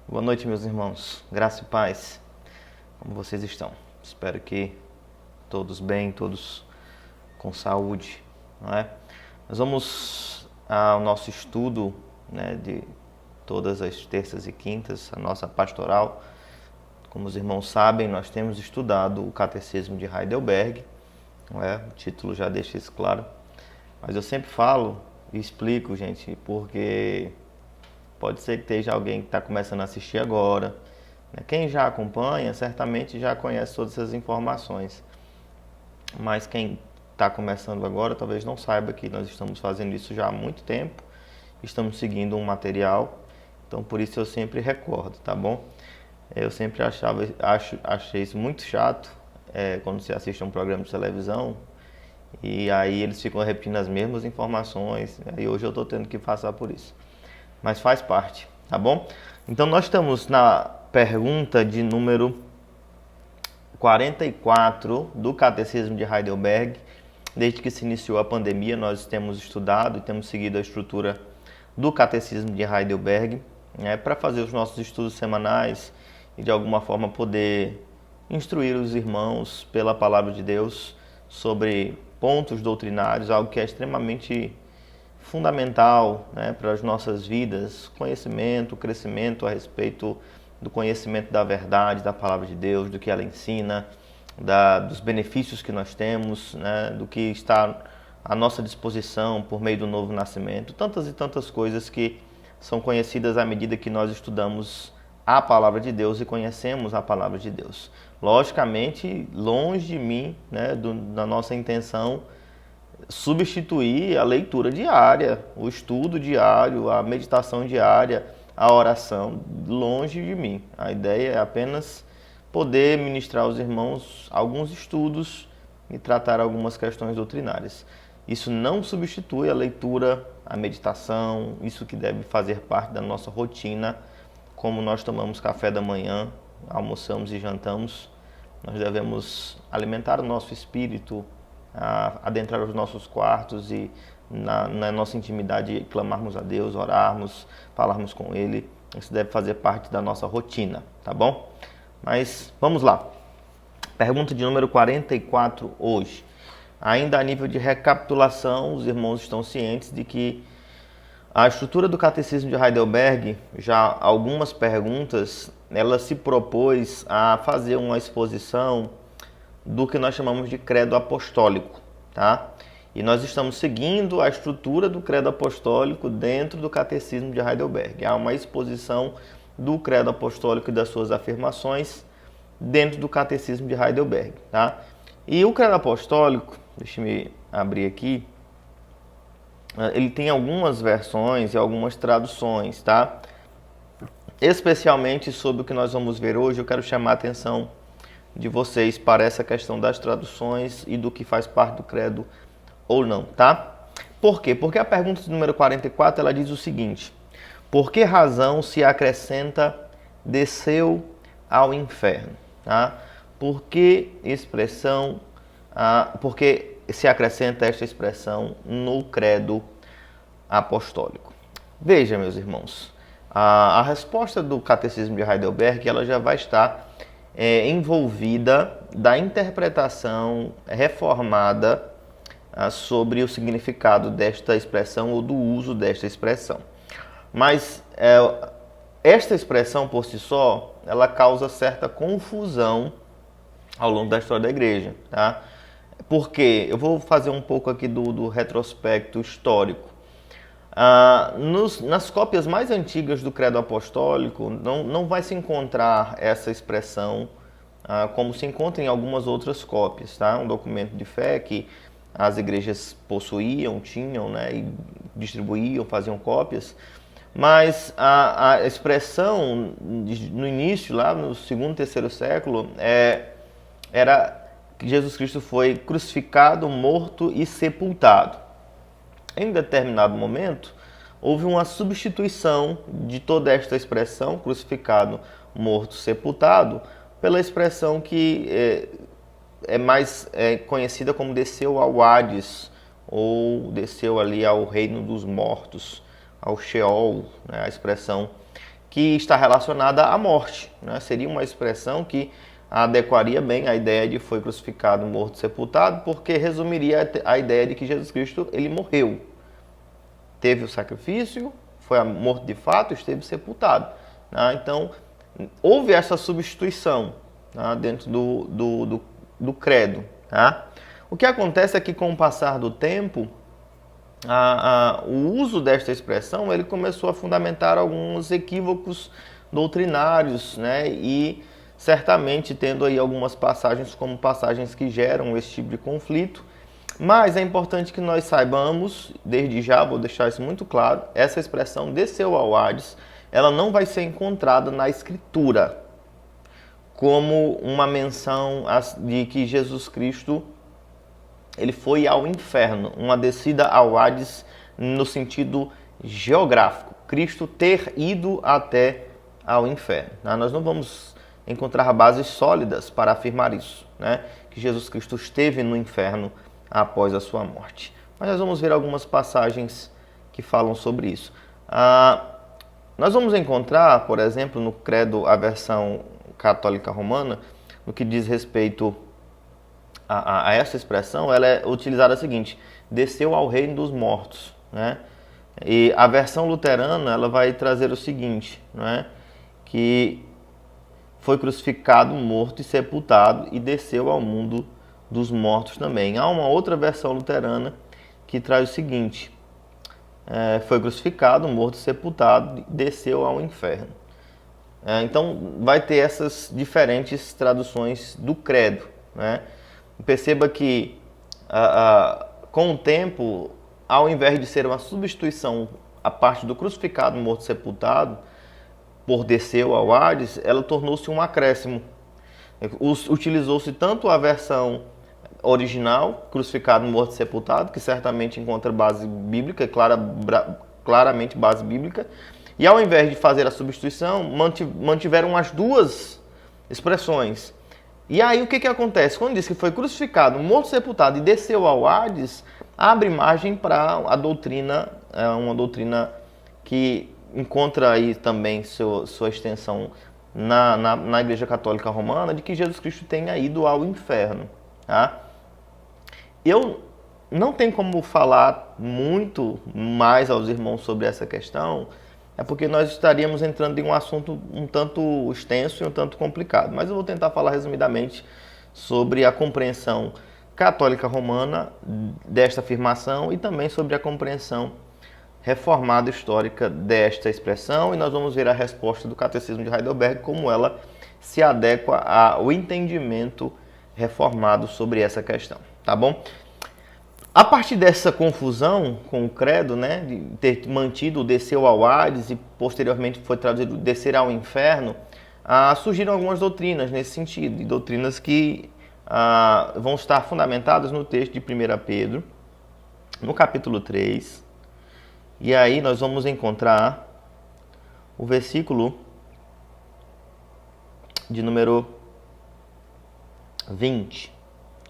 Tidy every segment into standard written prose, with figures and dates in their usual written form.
Boa noite, meus irmãos. Graça e paz. Como vocês estão? Espero que todos bem, todos com saúde, não é? Nós vamos ao nosso estudo, né, de todas as terças e quintas, a nossa pastoral. Como os irmãos sabem, nós temos estudado o Catecismo de Heidelberg, não é? O título já deixa isso claro. Mas eu sempre falo e explico, gente, porque pode ser que esteja alguém que está começando a assistir agora. Quem já acompanha, certamente já conhece todas essas informações. Mas quem está começando agora, talvez não saiba que nós estamos fazendo isso já há muito tempo. Estamos seguindo um material. Então, por isso eu sempre recordo, tá bom? Eu sempre achei isso muito chato, quando você assiste a um programa de televisão. E aí eles ficam repetindo as mesmas informações. E hoje eu estou tendo que passar por isso. Mas faz parte, tá bom? Então nós estamos na pergunta de número 44 do Catecismo de Heidelberg. Desde que se iniciou a pandemia, nós temos estudado e temos seguido a estrutura do Catecismo de Heidelberg, né, para fazer os nossos estudos semanais e de alguma forma poder instruir os irmãos pela palavra de Deus sobre pontos doutrinários, algo que é extremamente fundamental, né, para as nossas vidas, conhecimento, crescimento a respeito do conhecimento da verdade, da palavra de Deus, do que ela ensina, dos benefícios que nós temos, né, do que está à nossa disposição por meio do novo nascimento, tantas e tantas coisas que são conhecidas à medida que nós estudamos a palavra de Deus e conhecemos a palavra de Deus. Logicamente, longe de mim, né, da nossa intenção, substituir a leitura diária, o estudo diário, a meditação diária, a oração, longe de mim. A ideia é apenas poder ministrar aos irmãos alguns estudos e tratar algumas questões doutrinárias. Isso não substitui a leitura, a meditação, isso que deve fazer parte da nossa rotina, como nós tomamos café da manhã, almoçamos e jantamos, nós devemos alimentar o nosso espírito, adentrar os nossos quartos e na nossa intimidade clamarmos a Deus, orarmos, falarmos com Ele. Isso deve fazer parte da nossa rotina, tá bom? Mas vamos lá. Pergunta de número 44 hoje. Ainda a nível de recapitulação, os irmãos estão cientes de que a estrutura do Catecismo de Heidelberg, já algumas perguntas, ela se propôs a fazer uma exposição do que nós chamamos de credo apostólico, tá? E nós estamos seguindo a estrutura do credo apostólico dentro do Catecismo de Heidelberg. Há uma exposição do credo apostólico e das suas afirmações dentro do Catecismo de Heidelberg, tá? E o credo apostólico, deixa eu abrir aqui, ele tem algumas versões e algumas traduções, tá? Especialmente sobre o que nós vamos ver hoje, eu quero chamar a atenção de vocês para essa questão das traduções e do que faz parte do credo ou não, tá? Por quê? Porque a pergunta de número 44, ela diz o seguinte: por que razão se acrescenta desceu ao inferno? Tá? Por que se acrescenta esta expressão no credo apostólico? Veja, meus irmãos, a resposta do Catecismo de Heidelberg, ela já vai estar envolvida da interpretação reformada sobre o significado desta expressão ou do uso desta expressão. Mas esta expressão por si só, ela causa certa confusão ao longo da história da igreja, tá? Porque eu vou fazer um pouco aqui do retrospecto histórico. Nas cópias mais antigas do credo apostólico, não vai se encontrar essa expressão como se encontra em algumas outras cópias, tá? Um documento de fé que as igrejas possuíam, tinham, né, e distribuíam, faziam cópias. Mas a expressão no início, lá no segundo, terceiro século, era que Jesus Cristo foi crucificado, morto e sepultado. Em determinado momento, houve uma substituição de toda esta expressão, crucificado, morto, sepultado, pela expressão que é mais conhecida como desceu ao Hades, ou desceu ali ao reino dos mortos, ao Sheol, né? A expressão que está relacionada à morte, né? Seria uma expressão que adequaria bem a ideia de foi crucificado, morto, sepultado, porque resumiria a ideia de que Jesus Cristo ele morreu. Teve o sacrifício, foi morto de fato, esteve sepultado. Né? Então, houve essa substituição, né, dentro do credo. Tá? O que acontece é que, com o passar do tempo, o uso desta expressão ele começou a fundamentar alguns equívocos doutrinários, né? E certamente tendo aí algumas passagens como passagens que geram esse tipo de conflito. Mas é importante que nós saibamos, desde já, vou deixar isso muito claro, essa expressão desceu ao Hades, ela não vai ser encontrada na Escritura como uma menção de que Jesus Cristo ele foi ao inferno, uma descida ao Hades no sentido geográfico, Cristo ter ido até ao inferno. Nós não vamos encontrar bases sólidas para afirmar isso, né? Que Jesus Cristo esteve no inferno após a sua morte. Mas nós vamos ver algumas passagens que falam sobre isso. Nós vamos encontrar, por exemplo, no credo, a versão católica romana, no que diz respeito a essa expressão, ela é utilizada a seguinte: desceu ao reino dos mortos, né? E a versão luterana ela vai trazer o seguinte, né? Que foi crucificado, morto e sepultado e desceu ao mundo dos mortos também. Há uma outra versão luterana que traz o seguinte: foi crucificado, morto e sepultado e desceu ao inferno. Então vai ter essas diferentes traduções do credo, né? Perceba que com o tempo, ao invés de ser uma substituição a parte do crucificado, morto e sepultado por desceu ao Hades, ela tornou-se um acréscimo. Utilizou-se tanto a versão original, crucificado, morto e sepultado, que certamente encontra base bíblica, claramente base bíblica, e ao invés de fazer a substituição, mantiveram as duas expressões. E aí o que acontece? Quando diz que foi crucificado, morto, sepultado e desceu ao Hades, abre margem para a doutrina, uma doutrina que encontra aí também sua extensão na Igreja Católica Romana, de que Jesus Cristo tenha ido ao inferno. Tá? Eu não tenho como falar muito mais aos irmãos sobre essa questão, porque nós estaríamos entrando em um assunto um tanto extenso e um tanto complicado. Mas eu vou tentar falar resumidamente sobre a compreensão católica romana desta afirmação e também sobre a compreensão reformada histórica desta expressão. E nós vamos ver a resposta do Catecismo de Heidelberg, como ela se adequa ao entendimento reformado sobre essa questão. Tá bom? A partir dessa confusão com o credo, né, de ter mantido o desceu ao Hades e posteriormente foi traduzido descer ao inferno, surgiram algumas doutrinas nesse sentido, e doutrinas que vão estar fundamentadas no texto de 1 Pedro, no capítulo 3, e aí nós vamos encontrar o versículo de número 20,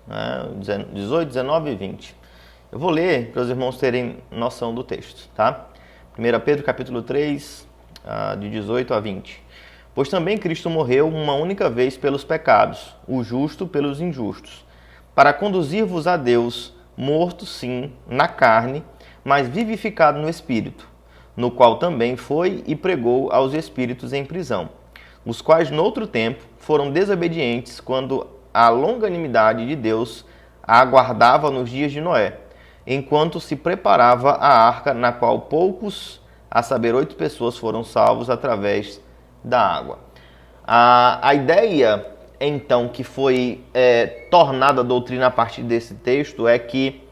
né, 18, 19 e 20. Eu vou ler para os irmãos terem noção do texto, tá? 1 Pedro capítulo 3, de 18 a 20. Pois também Cristo morreu uma única vez pelos pecados, o justo pelos injustos, para conduzir-vos a Deus, morto sim, na carne, mas vivificado no Espírito, no qual também foi e pregou aos espíritos em prisão, os quais noutro tempo foram desobedientes quando a longanimidade de Deus a aguardava nos dias de Noé, enquanto se preparava a arca, na qual poucos, a saber, 8 pessoas, foram salvos através da água. A ideia, então, que foi tornada doutrina a partir desse texto é que,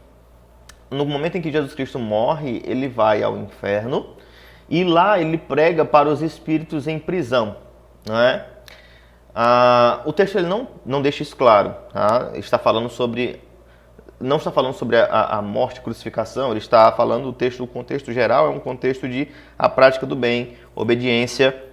no momento em que Jesus Cristo morre, ele vai ao inferno e lá ele prega para os espíritos em prisão, não é? O texto ele não deixa isso claro, tá? Está falando sobre não está falando sobre a morte e crucificação, ele está falando o contexto geral é um contexto de a prática do bem, obediência.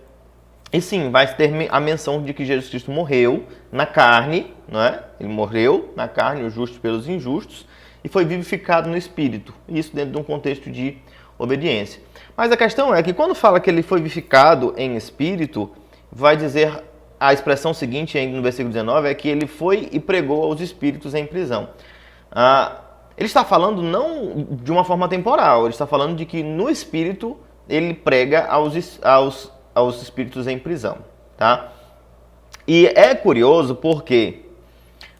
E sim, vai ter a menção de que Jesus Cristo morreu na carne, não é? Ele morreu na carne, o justo pelos injustos, e foi vivificado no espírito. Isso dentro de um contexto de obediência. Mas a questão é que quando fala que ele foi vivificado em espírito, vai dizer a expressão seguinte, ainda no versículo 19, é que ele foi e pregou aos espíritos em prisão. Ele está falando não de uma forma temporal, ele está falando de que no espírito ele prega aos espíritos em prisão. Tá? E é curioso porque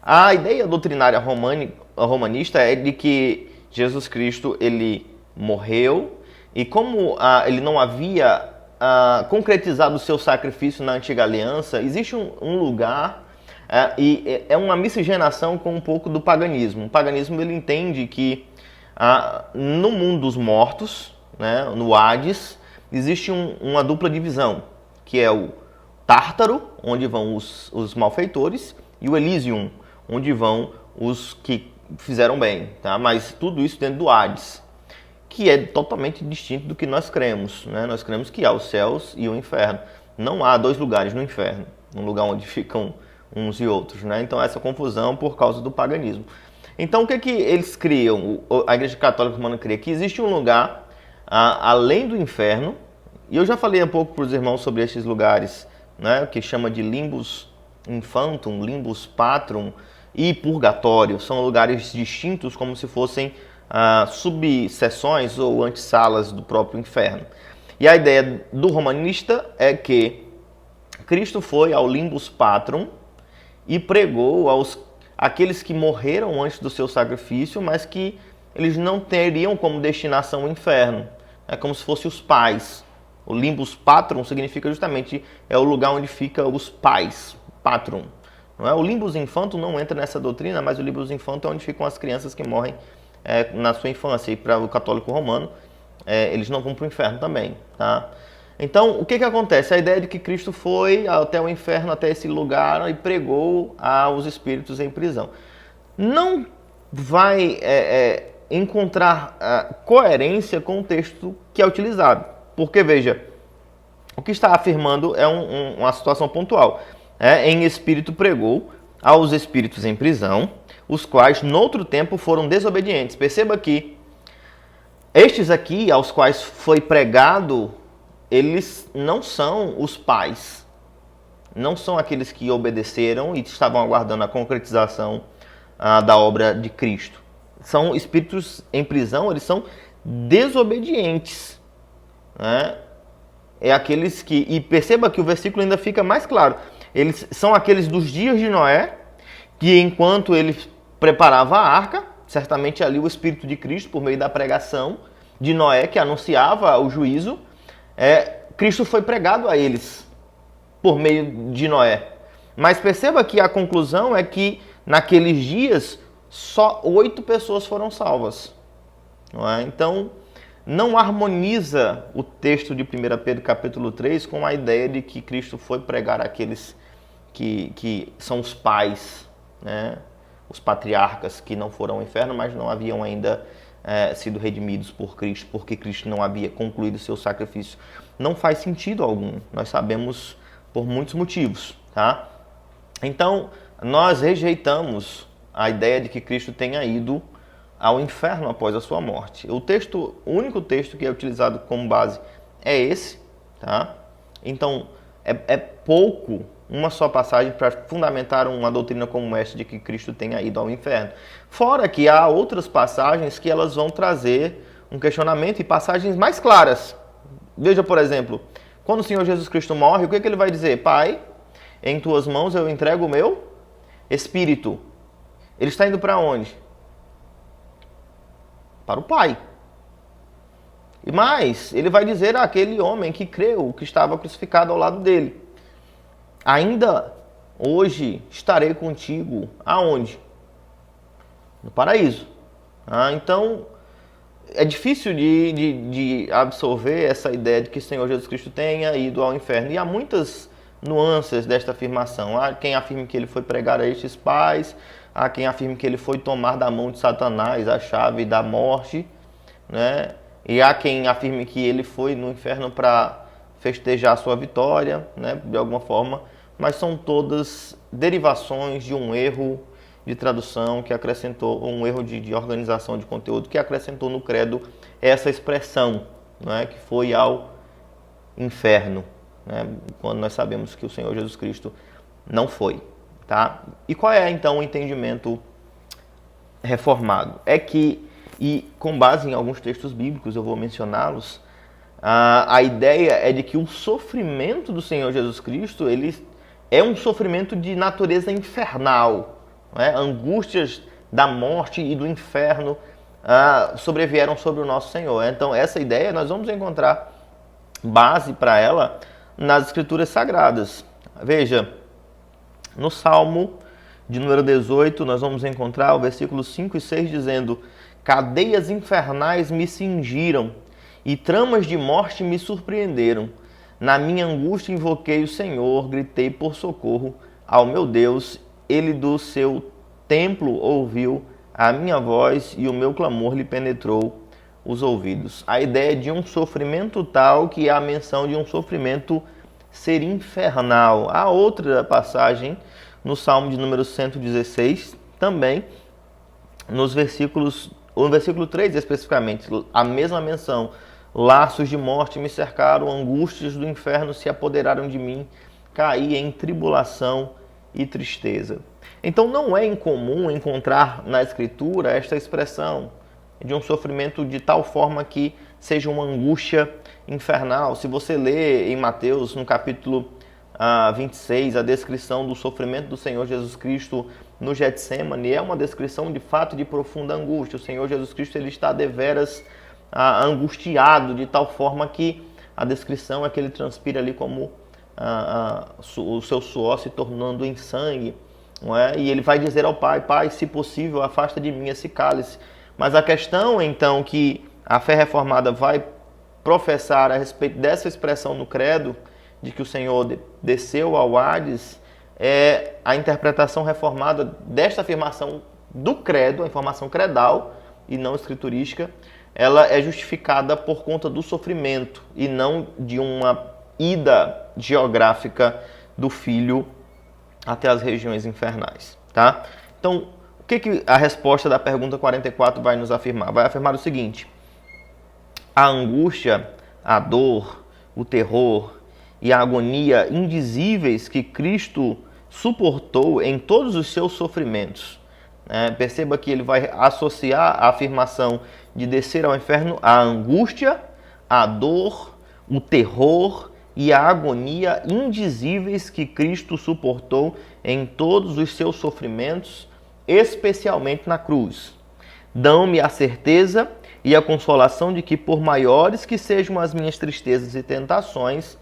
a ideia doutrinária romanista é de que Jesus Cristo ele morreu e como ele não havia concretizado o seu sacrifício na antiga aliança, existe um lugar e é uma miscigenação com um pouco do paganismo. O paganismo ele entende que no mundo dos mortos, né, no Hades, existe uma dupla divisão, que é o Tártaro, onde vão os malfeitores, e o Elysium, onde vão os que fizeram bem. Tá? Mas tudo isso dentro do Hades, que é totalmente distinto do que nós cremos. Né? Nós cremos que há os céus e o inferno. Não há dois lugares no inferno, um lugar onde ficam uns e outros. Né? Então essa confusão por causa do paganismo. Então o que eles criam? A Igreja Católica Romana cria que existe um lugar além do inferno, e eu já falei um pouco para os irmãos sobre estes lugares, né, que chama de limbus infantum, limbus patrum e purgatório. São lugares distintos como se fossem subseções ou antessalas do próprio inferno. E a ideia do romanista é que Cristo foi ao limbus patrum e pregou àqueles que morreram antes do seu sacrifício, mas que eles não teriam como destinação o inferno. É como se fossem os pais. O limbus patrum significa justamente o lugar onde ficam os pais, patrum. Não é? O limbus infantum não entra nessa doutrina, mas o limbus infantum é onde ficam as crianças que morrem na sua infância. E para o católico romano, eles não vão para o inferno também. Tá? Então, o que acontece? A ideia de que Cristo foi até o inferno, até esse lugar, e pregou aos espíritos em prisão. Não vai encontrar coerência com o texto que é utilizado. Porque, veja, o que está afirmando é uma situação pontual. Em espírito pregou aos espíritos em prisão, os quais, noutro tempo, foram desobedientes. Perceba que estes aqui, aos quais foi pregado, eles não são os pais. Não são aqueles que obedeceram e estavam aguardando a concretização da obra de Cristo. São espíritos em prisão, eles são desobedientes. É aqueles que... E perceba que o versículo ainda fica mais claro. Eles são aqueles dos dias de Noé, que enquanto ele preparava a arca, certamente ali o Espírito de Cristo, por meio da pregação de Noé, que anunciava o juízo, Cristo foi pregado a eles, por meio de Noé. Mas perceba que a conclusão é que naqueles dias só 8 pessoas foram salvas. Não é? Então, não harmoniza o texto de 1 Pedro capítulo 3 com a ideia de que Cristo foi pregar àqueles que são os pais, né? Os patriarcas que não foram ao inferno, mas não haviam ainda sido redimidos por Cristo, porque Cristo não havia concluído o seu sacrifício. Não faz sentido algum, nós sabemos por muitos motivos. Tá? Então, nós rejeitamos a ideia de que Cristo tenha ido ao inferno após a sua morte. O único texto que é utilizado como base é esse. Tá? Então, é pouco uma só passagem para fundamentar uma doutrina como esta de que Cristo tenha ido ao inferno. Fora que há outras passagens que elas vão trazer um questionamento e passagens mais claras. Veja, por exemplo, quando o Senhor Jesus Cristo morre, o que ele vai dizer? Pai, em tuas mãos eu entrego o meu espírito. Ele está indo para onde? Para o Pai. E mais, ele vai dizer àquele homem que creu, que estava crucificado ao lado dele: ainda hoje estarei contigo. Aonde? No paraíso. Então, é difícil de absorver essa ideia de que o Senhor Jesus Cristo tenha ido ao inferno. E há muitas nuances desta afirmação. Há quem afirme que ele foi pregar a estes pais, há quem afirme que ele foi tomar da mão de Satanás a chave da morte, né? E há quem afirme que ele foi no inferno para festejar a sua vitória, né? De alguma forma, mas são todas derivações de um erro de tradução que acrescentou, um erro de organização de conteúdo que acrescentou no credo essa expressão, né? Que foi ao inferno, né? Quando nós sabemos que o Senhor Jesus Cristo não foi, tá? E qual é então o entendimento reformado? É que, e com base em alguns textos bíblicos, eu vou mencioná-los, a ideia é de que o sofrimento do Senhor Jesus Cristo, ele é um sofrimento de natureza infernal, né? Angústias da morte e do inferno sobrevieram sobre o nosso Senhor. Então essa ideia nós vamos encontrar base para ela nas Escrituras Sagradas. Veja, no Salmo de número 18, nós vamos encontrar o versículo 5 e 6 dizendo: cadeias infernais me cingiram e tramas de morte me surpreenderam. Na minha angústia invoquei o Senhor, gritei por socorro ao meu Deus. Ele do seu templo ouviu a minha voz e o meu clamor lhe penetrou os ouvidos. A ideia de um sofrimento tal que há a menção de um sofrimento ser infernal. Há outra passagem no Salmo de número 116, também no versículo 3 especificamente, a mesma menção. Laços de morte me cercaram, angústias do inferno se apoderaram de mim, caí em tribulação e tristeza. Então não é incomum encontrar na Escritura esta expressão de um sofrimento de tal forma que seja uma angústia infernal. Se você lê em Mateus, no capítulo 26, a descrição do sofrimento do Senhor Jesus Cristo no Getsemane, é uma descrição de fato de profunda angústia. O Senhor Jesus Cristo ele está deveras angustiado, de tal forma que a descrição é que ele transpira ali como o seu suor se tornando em sangue, não é? E ele vai dizer ao Pai: Pai, se possível, afasta de mim esse cálice. Mas a questão, então, que a fé reformada vai professar a respeito dessa expressão no credo, de que o Senhor desceu ao Hades, é a interpretação reformada desta afirmação do credo, a informação credal e não escriturística. Ela é justificada por conta do sofrimento e não de uma ida geográfica do Filho até as regiões infernais, tá? Então, o que a resposta da pergunta 44 vai nos afirmar? Vai afirmar o seguinte: a angústia, a dor, o terror e a agonia indizíveis que Cristo suportou em todos os seus sofrimentos. Perceba que ele vai associar a afirmação de descer ao inferno à angústia, à dor, o terror e a agonia indizíveis que Cristo suportou em todos os seus sofrimentos, especialmente na cruz. Dão-me a certeza e a consolação de que, por maiores que sejam as minhas tristezas e tentações,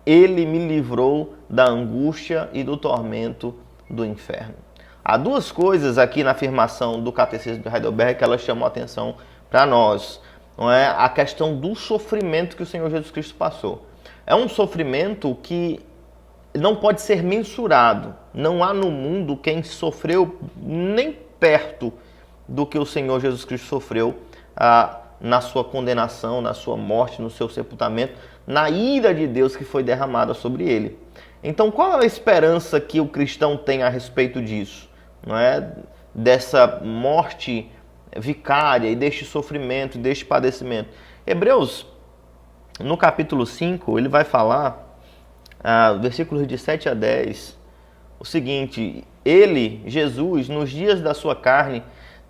Ele me livrou da angústia e do tormento do inferno. Há duas coisas aqui na afirmação do Catecismo de Heidelberg que elas chamam a atenção para nós. Não é? A questão do sofrimento que o Senhor Jesus Cristo passou. É um sofrimento que não pode ser mensurado. Não há no mundo quem sofreu nem perto do que o Senhor Jesus Cristo sofreu na sua condenação, na sua morte, no seu sepultamento, na ira de Deus que foi derramada sobre ele. Então, qual é a esperança que o cristão tem a respeito disso? Não é? Dessa morte vicária e deste sofrimento, deste padecimento. Hebreus, no capítulo 5, ele vai falar, versículos de 7 a 10, o seguinte: ele, Jesus, nos dias da sua carne,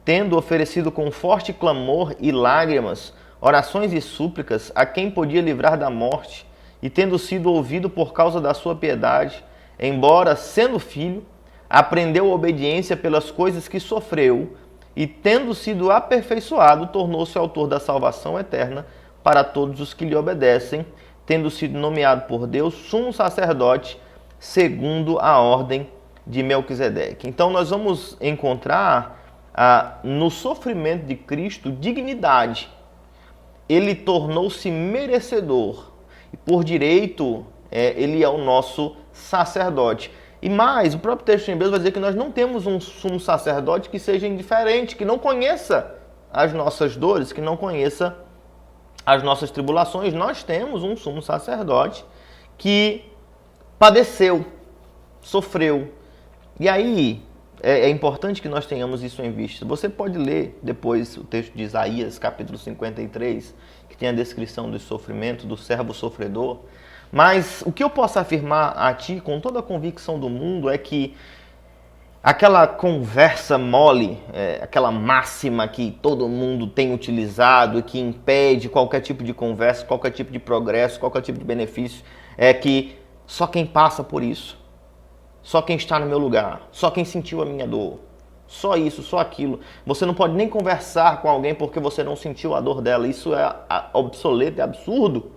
tendo oferecido com forte clamor e lágrimas, orações e súplicas a quem podia livrar da morte, e tendo sido ouvido por causa da sua piedade, embora sendo filho, aprendeu a obediência pelas coisas que sofreu, e tendo sido aperfeiçoado, tornou-se autor da salvação eterna para todos os que lhe obedecem, tendo sido nomeado por Deus sumo sacerdote, segundo a ordem de Melquisedeque. Então nós vamos encontrar no sofrimento de Cristo dignidade. Ele tornou-se merecedor, e por direito ele é o nosso sacerdote. E mais, o próprio texto de Hebreus vai dizer que nós não temos um sumo sacerdote que seja indiferente, que não conheça as nossas dores, que não conheça as nossas tribulações. Nós temos um sumo sacerdote que padeceu, sofreu. E aí, é importante que nós tenhamos isso em vista. Você pode ler depois o texto de Isaías, capítulo 53, que tem a descrição do sofrimento, do servo sofredor. Mas o que eu posso afirmar a ti, com toda a convicção do mundo, é que aquela conversa mole, aquela máxima que todo mundo tem utilizado, que impede qualquer tipo de conversa, qualquer tipo de progresso, qualquer tipo de benefício, é que só quem passa por isso, só quem está no meu lugar, só quem sentiu a minha dor, só isso, só aquilo. Você não pode nem conversar com alguém porque você não sentiu a dor dela. Isso é obsoleto, é absurdo.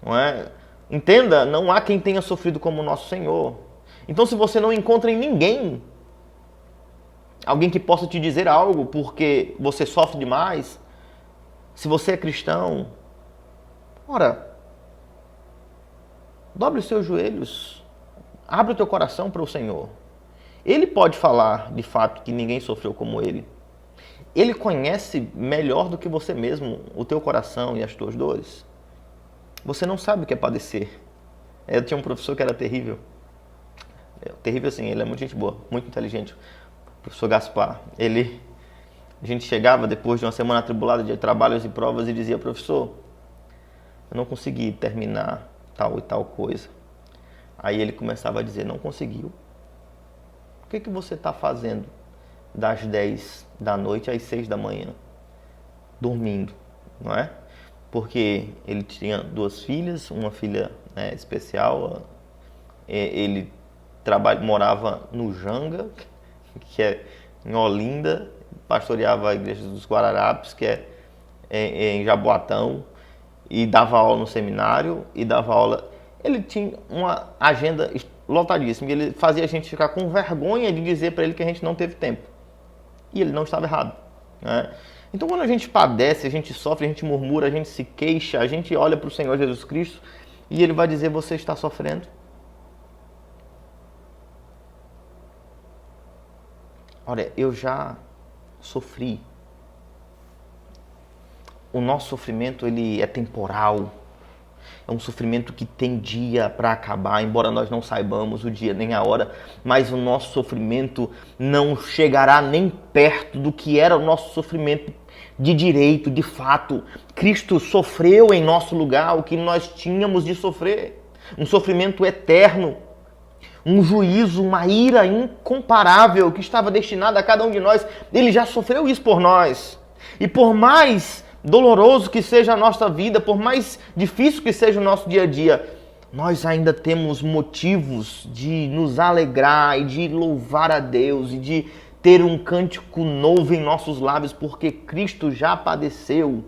Não é? Entenda, não há quem tenha sofrido como o nosso Senhor. Então, se você não encontra em ninguém alguém que possa te dizer algo porque você sofre demais, se você é cristão, ora, dobre os seus joelhos, abre o teu coração para o Senhor. Ele pode falar, de fato, que ninguém sofreu como ele. Ele conhece melhor do que você mesmo o teu coração e as tuas dores. Você não sabe o que é padecer. Eu tinha um professor que era terrível. Terrível assim, ele é muito gente boa, muito inteligente. O professor Gaspar. A gente chegava depois de uma semana atribulada de trabalhos e provas e dizia: professor, eu não consegui terminar tal e tal coisa. Aí ele começava a dizer: não conseguiu? O que você está fazendo das 10 da noite às 6 da manhã? Dormindo, não é? Porque ele tinha 2 filhas, uma filha especial. Ele morava no Janga, que é em Olinda, pastoreava a igreja dos Guararapes, que é em Jaboatão, e dava aula no seminário, e dava aula... Ele tinha uma agenda lotadíssima, e ele fazia a gente ficar com vergonha de dizer para ele que a gente não teve tempo. E ele não estava errado, né? Então, quando a gente padece, a gente sofre, a gente murmura, a gente se queixa, a gente olha para o Senhor Jesus Cristo e Ele vai dizer: você está sofrendo? Olha, eu já sofri. O nosso sofrimento, ele é temporal. É um sofrimento que tem dia para acabar, embora nós não saibamos o dia nem a hora, mas o nosso sofrimento não chegará nem perto do que era o nosso sofrimento de direito, de fato. Cristo sofreu em nosso lugar o que nós tínhamos de sofrer. Um sofrimento eterno, um juízo, uma ira incomparável que estava destinada a cada um de nós. Ele já sofreu isso por nós. E por mais doloroso que seja a nossa vida, por mais difícil que seja o nosso dia a dia, nós ainda temos motivos de nos alegrar e de louvar a Deus e de ter um cântico novo em nossos lábios, porque Cristo já padeceu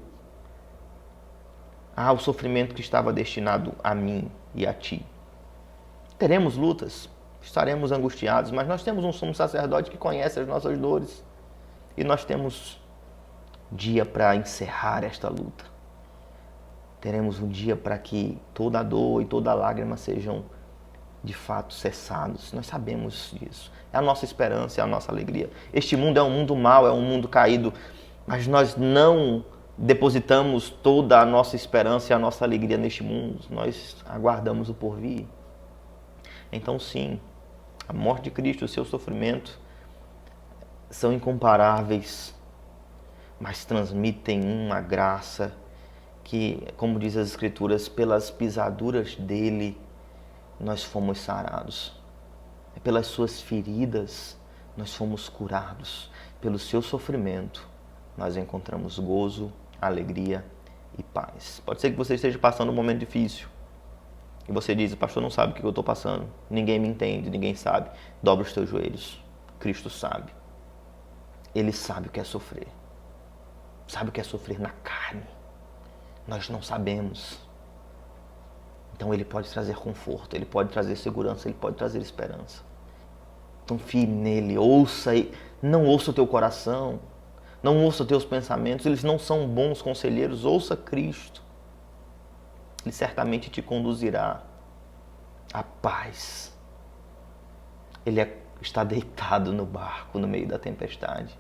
o sofrimento que estava destinado a mim e a ti. Teremos lutas, estaremos angustiados, mas nós temos um sumo sacerdote que conhece as nossas dores e nós temos dia para encerrar esta luta. Teremos um dia para que toda a dor e toda a lágrima sejam de fato cessados. Nós sabemos disso. É a nossa esperança, é a nossa alegria. Este mundo é um mundo mau, é um mundo caído, mas nós não depositamos toda a nossa esperança e a nossa alegria neste mundo. Nós aguardamos o porvir. Então sim, a morte de Cristo e o seu sofrimento são incomparáveis, mas transmitem uma graça que, como diz as Escrituras, pelas pisaduras dele nós fomos sarados. Pelas suas feridas nós fomos curados. Pelo seu sofrimento nós encontramos gozo, alegria e paz. Pode ser que você esteja passando um momento difícil e você diz: o pastor não sabe o que eu estou passando, ninguém me entende, ninguém sabe. Dobra os teus joelhos, Cristo sabe. Ele sabe o que é sofrer. Sabe o que é sofrer na carne. Nós não sabemos. Então Ele pode trazer conforto, Ele pode trazer segurança, Ele pode trazer esperança. Confie nele, ouça, não ouça o teu coração, não ouça os teus pensamentos, eles não são bons conselheiros. Ouça Cristo. Ele certamente te conduzirá à paz. está deitado no barco no meio da tempestade.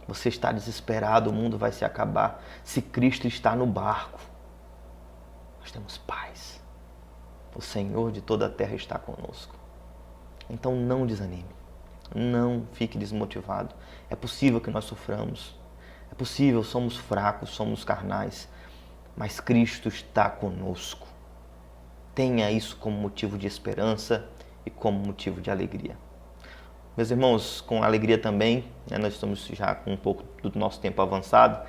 Você está desesperado, o mundo vai se acabar. Se Cristo está no barco, nós temos paz. O Senhor de toda a terra está conosco. Então não desanime, não fique desmotivado. É possível que nós soframos, é possível, somos fracos, somos carnais, mas Cristo está conosco. Tenha isso como motivo de esperança e como motivo de alegria. Meus irmãos, com alegria também, nós estamos já com um pouco do nosso tempo avançado,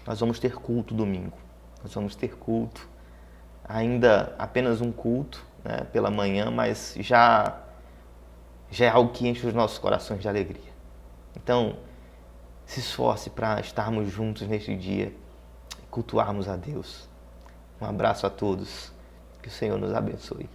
nós vamos ter culto domingo. Nós vamos ter culto, ainda apenas um culto, pela manhã, mas já é algo que enche os nossos corações de alegria. Então, se esforce para estarmos juntos neste dia e cultuarmos a Deus. Um abraço a todos, que o Senhor nos abençoe.